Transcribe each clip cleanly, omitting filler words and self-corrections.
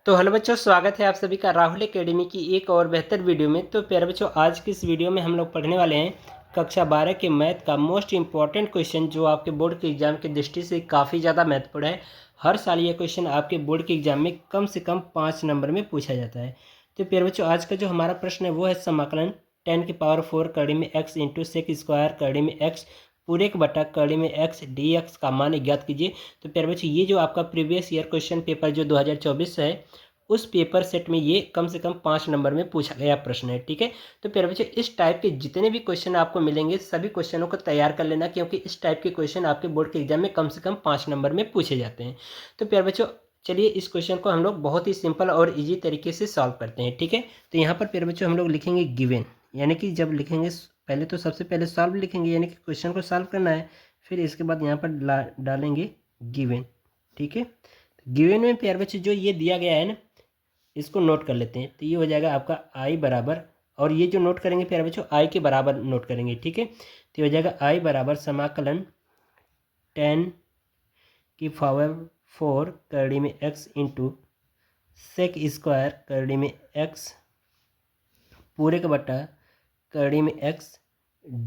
तो हेलो बच्चों, स्वागत है आप सभी का राहुल एकेडमी की एक और बेहतर वीडियो में। तो प्यारे बच्चों, आज की इस वीडियो में हम लोग पढ़ने वाले हैं कक्षा 12 के मैथ का मोस्ट इंपॉर्टेंट क्वेश्चन, जो आपके बोर्ड के एग्जाम की दृष्टि से काफ़ी ज़्यादा महत्वपूर्ण है। हर साल ये क्वेश्चन आपके बोर्ड के एग्जाम में कम से कम 5 नंबर में पूछा जाता है। तो प्यारे बच्चों, आज का जो हमारा प्रश्न है वो है समाकलन 10⁴ कड़ी में x इंटू सेक स्क्वायर कड़ी में x पूरे के बटा कड़ी में x dx का मान ज्ञात कीजिए। तो प्यारे बच्चों, ये जो आपका प्रीवियस ईयर क्वेश्चन पेपर जो 2024 है, उस पेपर सेट में ये कम से कम 5 नंबर में पूछा गया प्रश्न है। ठीक है, तो प्यारे बच्चों, इस टाइप के जितने भी क्वेश्चन आपको मिलेंगे सभी क्वेश्चनों को तैयार कर लेना, क्योंकि इस टाइप के क्वेश्चन आपके बोर्ड के एग्जाम में कम से कम 5 नंबर में पूछे जाते हैं। तो प्यारे बच्चों, चलिए इस क्वेश्चन को हम लोग बहुत ही सिंपल और ईजी तरीके से सॉल्व करते हैं। ठीक है, तो यहाँ पर प्यारे बच्चों हम लोग लिखेंगे गिवन, यानी कि जब लिखेंगे पहले तो सबसे पहले सॉल्व लिखेंगे, यानी कि क्वेश्चन को सॉल्व करना है। फिर इसके बाद यहाँ पर डालेंगे गिवन। ठीक है, गिवन में प्यारे बच्चों जो ये दिया गया है ना, इसको नोट कर लेते हैं। तो ये हो जाएगा आपका आई बराबर, और ये जो नोट करेंगे प्यारे बच्चों आई के बराबर नोट करेंगे। ठीक है, तो ये हो जाएगा आई बराबर समाकलन 10⁴ कड़ी में x इंटू सेक स्क्वायर कड़ी में x पूरे का बटा कड़ी में x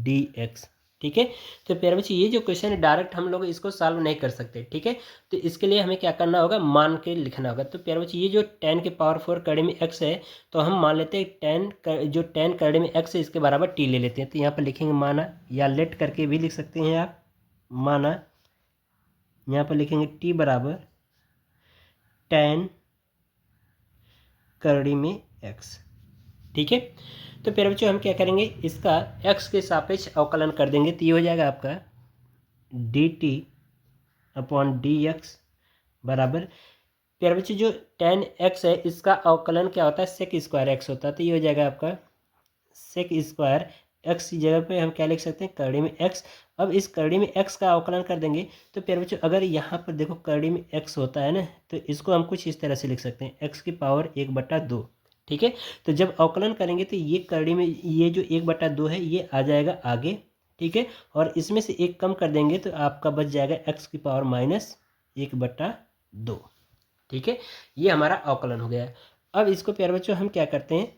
dx। ठीक है, तो प्यारे बच्चे ये जो क्वेश्चन है डायरेक्ट हम लोग इसको सॉल्व नहीं कर सकते। ठीक है, तो इसके लिए हमें क्या करना होगा, मान के लिखना होगा। तो प्यारे बच्चे ये जो 10⁴ कड़ी में x है, तो हम मान लेते हैं 10 कड़ी में x है इसके बराबर t ले लेते हैं। तो यहाँ पर लिखेंगे माना, या लेट करके भी लिख सकते हैं आप, माना। यहाँ पर लिखेंगे t बराबर 10 कड़ी में x। ठीक है, तो प्यारे बच्चों हम क्या करेंगे, इसका x के सापेक्ष अवकलन कर देंगे। तो ये हो जाएगा आपका dt अपॉन dx बराबर, प्यारे बच्चों जो 10x है इसका अवकलन क्या होता है, सेक स्क्वायर x होता है। तो ये हो जाएगा आपका सेक स्क्वायर x की जगह पे हम क्या लिख सकते हैं, कड़ी में x। अब इस कड़ी में x का अवकलन कर देंगे। तो प्यारे बच्चों अगर यहाँ पर देखो कड़ी में x होता है ना, तो इसको हम कुछ इस तरह से लिख सकते हैं, x की पावर 1/2। ठीक है, तो जब अवकलन करेंगे तो ये कड़ी में ये जो 1/2 है ये आ जाएगा आगे। ठीक है, और इसमें से एक कम कर देंगे तो आपका बच जाएगा x की पावर -1/2। ठीक है, ये हमारा अवकलन हो गया। अब इसको प्यारे बच्चों हम क्या करते हैं,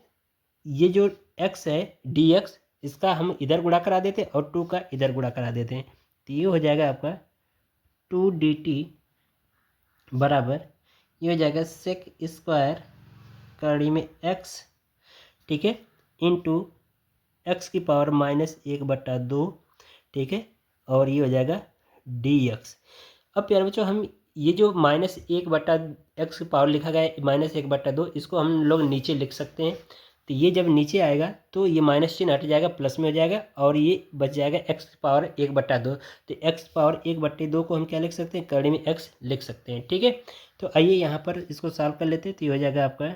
ये जो x है dx, इसका हम इधर गुणा करा देते हैं और 2 का इधर गुणा करा देते हैं। तो ये हो जाएगा आपका 2dt बराबर, ये हो जाएगा सेक स्क्वायर कड़ी में x। ठीक है, इंटू x की पावर -1/2। ठीक है, और ये हो जाएगा dx। अब प्यारे बच्चों हम ये जो -1/x की पावर लिखा गया है -1/2, इसको हम लोग नीचे लिख सकते हैं। तो ये जब नीचे आएगा तो ये माइनस चिन्ह हट जाएगा, प्लस में हो जाएगा, और ये बच जाएगा x की पावर 1/2। तो x पावर 1/2 को हम क्या लिख सकते हैं, कड़ी में x लिख सकते हैं। ठीक है, तो आइए यहाँ पर इसको सॉल्व कर लेते हैं। तो ये हो जाएगा आपका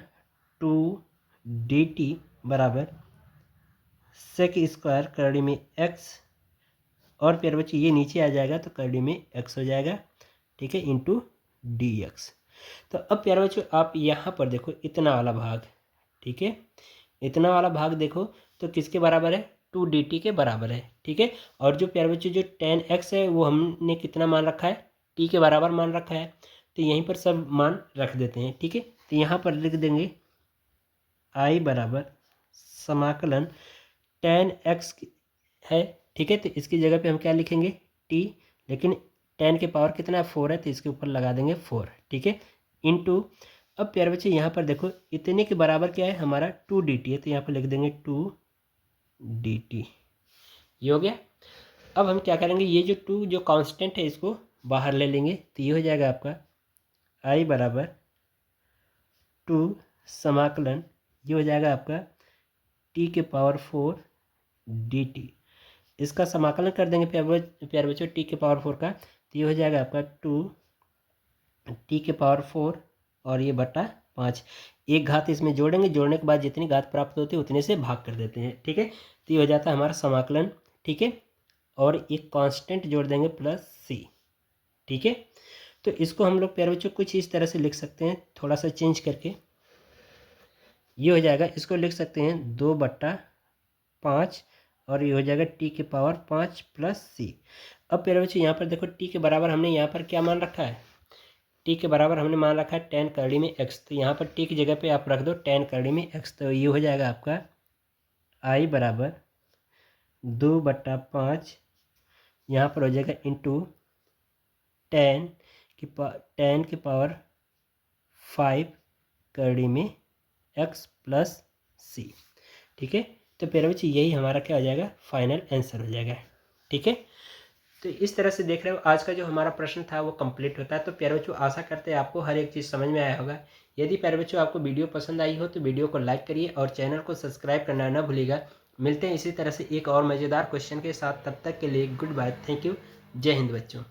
2dt बराबर सेक स्क्वायर कड़ी में x, और प्यारे बच्चे ये नीचे आ जाएगा तो कड़ी में x हो जाएगा। ठीक है, इंटू dx। तो अब प्यारे बच्चों आप यहाँ पर देखो इतना वाला भाग, ठीक है, इतना वाला भाग देखो तो किसके बराबर है, 2dt के बराबर है। ठीक है, और जो प्यारे बच्चों जो 10x है वो हमने कितना मान रखा है, t के बराबर मान रखा है। तो यहीं पर सब मान रख देते हैं। ठीक है, तो यहाँ पर लिख देंगे i बराबर समाकलन 10x है। ठीक है, तो इसकी जगह पे हम क्या लिखेंगे, t, लेकिन 10 के पावर कितना है, 4 है, तो इसके ऊपर लगा देंगे 4। ठीक है, इंटू, अब प्यारे बच्चे यहाँ पर देखो इतने के बराबर क्या है हमारा 2dt है, तो यहाँ पर लिख देंगे 2dt। ये हो गया। अब हम क्या करेंगे, ये जो 2 जो कांस्टेंट है इसको बाहर ले लेंगे। तो ये हो जाएगा आपका i बराबर 2 समाकलन, ये हो जाएगा आपका t के पावर 4 dt। इसका समाकलन कर देंगे प्यारे बच्चों t के पावर 4 का। तो ये हो जाएगा आपका 2t के पावर 4 और ये बटा 5। एक घात इसमें जोड़ेंगे, जोड़ने के बाद जितनी घात प्राप्त होती है उतने से भाग कर देते हैं। ठीक है, तो ये हो जाता है हमारा समाकलन। ठीक है, और एक कांस्टेंट जोड़ देंगे +c। ठीक है, तो इसको हम लोग प्यारे बच्चों कुछ इस तरह से लिख सकते हैं, थोड़ा सा चेंज करके। ये हो जाएगा, इसको लिख सकते हैं 2/5, और ये हो जाएगा t के पावर 5 + c। अब प्यारे बच्चों यहाँ पर देखो t के बराबर हमने यहाँ पर क्या मान रखा है, टी के बराबर हमने मान रखा है टेन करड़ी में एक्स, तो यहाँ पर टी की जगह पे आप रख दो टेन करड़ी में एक्स, तो ये हो जाएगा आपका आई बराबर 2/5, यहाँ पर हो जाएगा इंटू टेन की पावर 5 करड़ी में एक्स प्लस सी। ठीक है, तो प्यारे बच्चे यही हमारा क्या हो जाएगा, फाइनल आंसर हो जाएगा। ठीक है, तो इस तरह से देख रहे हो आज का जो हमारा प्रश्न था वो कंप्लीट होता है। तो प्यारे बच्चों आशा करते हैं आपको हर एक चीज़ समझ में आया होगा। यदि प्यारे बच्चों आपको वीडियो पसंद आई हो तो वीडियो को लाइक करिए और चैनल को सब्सक्राइब करना ना भूलिएगा। मिलते हैं इसी तरह से एक और मज़ेदार क्वेश्चन के साथ, तब तक के लिए गुड बाय, थैंक यू, जय हिंद बच्चों।